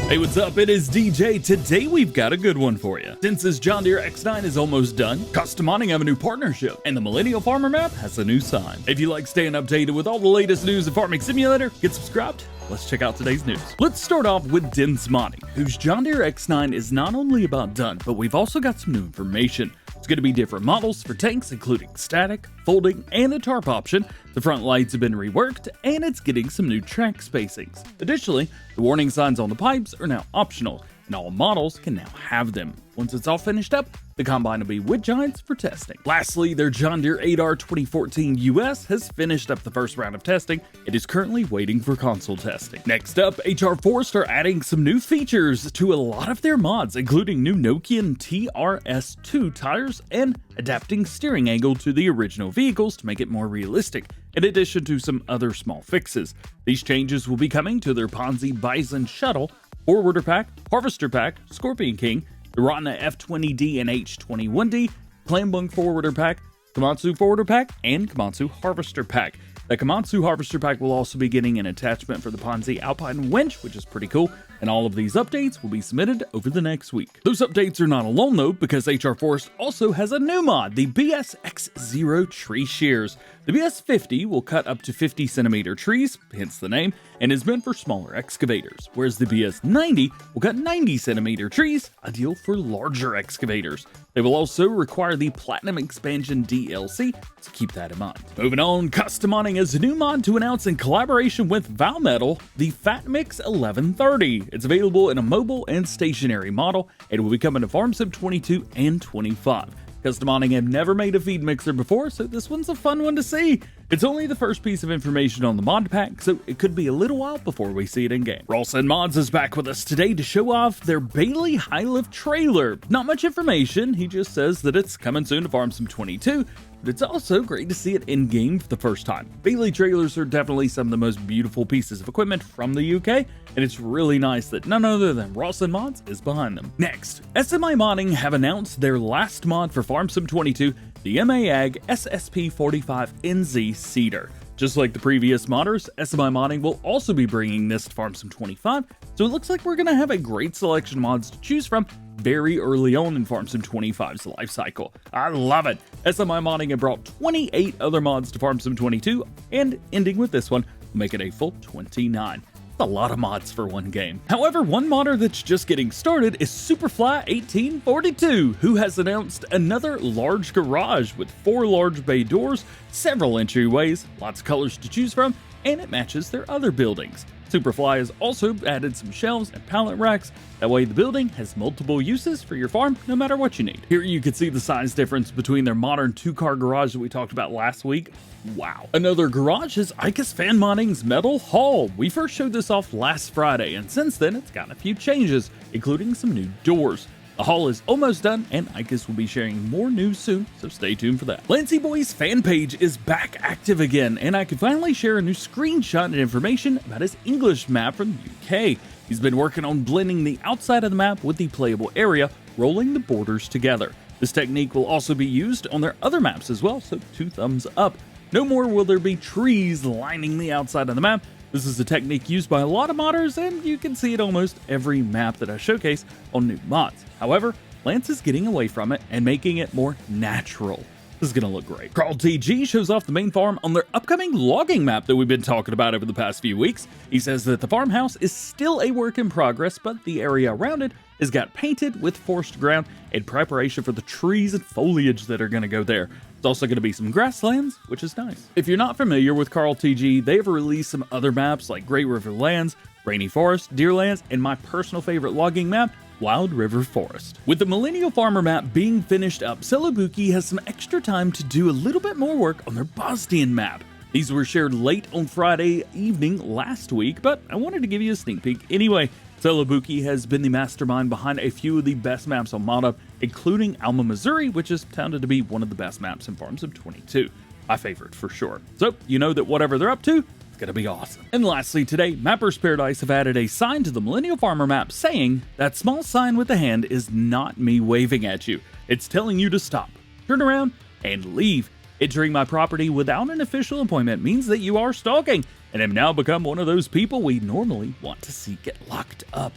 Hey, what's up? It is DJ. Today we've got a good one for you. Since this John Deere X9 is almost done, Custom Modding have a new partnership, and the Millennial Farmer map has a new sign. If you like staying updated with all the latest news in Farming Simulator, get subscribed. Let's check out today's news. Let's start off with Dense Modding, whose John Deere X9 is not only about done, but we've also got some new information. It's going to be different models for tanks, including static, folding, and a tarp option. The front lights have been reworked, and it's getting some new track spacings. Additionally, the warning signs on the pipes are now optional, and all models can now have them. Once it's all finished up, the combine will be with Giants for testing. Lastly, their John Deere 8R 2014 US has finished up the first round of testing. It is currently waiting for console testing. Next up, HR Forst are adding some new features to a lot of their mods, including new Nokian TRS2 tires and adapting steering angle to the original vehicles to make it more realistic, in addition to some other small fixes. These changes will be coming to their Ponzi Bison Shuttle, Forwarder Pack, Harvester Pack, Scorpion King, the Rotna F20D and H21D, Clambung Forwarder Pack, Komatsu Forwarder Pack, and Komatsu Harvester Pack. The Komatsu Harvester Pack will also be getting an attachment for the Ponzi Alpine Winch, which is pretty cool, and all of these updates will be submitted over the next week. Those updates are not alone though, because HR Forst also has a new mod, the BS-X0 Tree Shears. The BS-50 will cut up to 50 centimeter trees, hence the name, and is meant for smaller excavators, whereas the BS-90 will cut 90 centimeter trees, ideal for larger excavators. They will also require the Platinum Expansion DLC, so keep that in mind. Moving on, Custom Modding has a new mod to announce in collaboration with Valmetal, the Fat Mix 1130. It's available in a mobile and stationary model, and will be coming to Farm Sim 22 and 25. Custom Modding have never made a feed mixer before, so this one's a fun one to see. It's only the first piece of information on the mod pack, so it could be a little while before we see it in game. Rawson Mods is back with us today to show off their Bailey High Lift trailer. Not much information, he just says that it's coming soon to Farm Sim 22, but it's also great to see it in game for the first time. Bailey trailers are definitely some of the most beautiful pieces of equipment from the UK, and it's really nice that none other than Rawson Mods is behind them. Next, SMI Modding have announced their last mod for Farm Sim 22, the MAAG SSP45NZ Cedar. Just like the previous modders, SMI Modding will also be bringing this to Farm Sim 25, so it looks like we're going to have a great selection of mods to choose from very early on in Farm Sim 25's life cycle. I love it! SMI Modding have brought 28 other mods to Farm Sim 22, and ending with this one will make it a full 29. A lot of mods for one game. However, one modder that's just getting started is Superfly1842, who has announced another large garage with 4 large bay doors, several entryways, lots of colors to choose from, and it matches their other buildings. Superfly has also added some shelves and pallet racks. That way the building has multiple uses for your farm, no matter what you need. Here you can see the size difference between their modern 2-car garage that we talked about last week. Wow. Another garage is Icus Fan Modding's Metal Hall. We first showed this off last Friday, and since then it's gotten a few changes, including some new doors. The hall is almost done, and Icus will be sharing more news soon, so stay tuned for that. Lancyboi's fan page is back active again, and I can finally share a new screenshot and information about his English map from the UK. He's been working on blending the outside of the map with the playable area, rolling the borders together. This technique will also be used on their other maps as well, so 2 thumbs up. No more will there be trees lining the outside of the map. This is a technique used by a lot of modders, and you can see it almost every map that I showcase on new mods. However, Lance is getting away from it and making it more natural. This is going to look great. Carl TG shows off the main farm on their upcoming logging map that we've been talking about over the past few weeks. He says that the farmhouse is still a work in progress, but the area around it has got painted with forest ground in preparation for the trees and foliage that are going to go there. There's also going to be some grasslands, which is nice. If you're not familiar with Carl TG, they have released some other maps like Great River Lands, Rainy Forest, Deerlands, and my personal favorite logging map, Wild River Forest. With the Millennial Farmer map being finished up, Celobuki has some extra time to do a little bit more work on their Bosnian map. These were shared late on Friday evening last week, but I wanted to give you a sneak peek anyway. Celobuki has been the mastermind behind a few of the best maps on ModUp, including Alma, Missouri, which is touted to be one of the best maps in Farm Sim 22. My favorite for sure. So, you know that whatever they're up to, it's gonna be awesome. And lastly today, Mappers Paradise have added a sign to the Millennial Farmer map saying, "That small sign with the hand is not me waving at you. It's telling you to stop, turn around, and leave. Entering my property without an official appointment means that you are stalking, and have now become one of those people we normally want to see get locked up.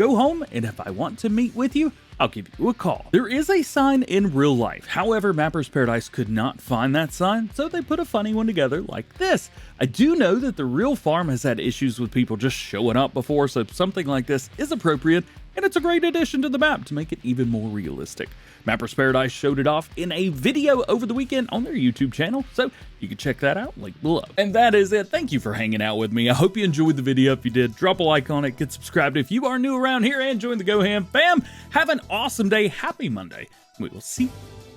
Go home, and if I want to meet with you, I'll give you a call. There is a sign in real life. However, Mapper's Paradise could not find that sign, so they put a funny one together like this. I do know that the real farm has had issues with people just showing up before, so something like this is appropriate, and it's a great addition to the map to make it even more realistic. Mapper's Paradise showed it off in a video over the weekend on their YouTube channel, so you can check that out, link below. And that is it. Thank you for hanging out with me. I hope you enjoyed the video. If you did, drop a like on it, get subscribed if you are new around here, and join the DjGoHam fam. Have an awesome day. Happy Monday. We will see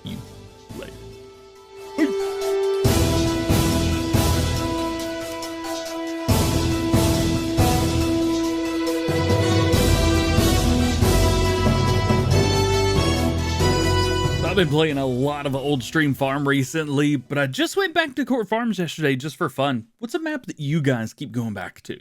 you later. Peace. I've been playing a lot of Old Stream Farm recently, but I just went back to Court Farms yesterday just for fun. What's a map that you guys keep going back to?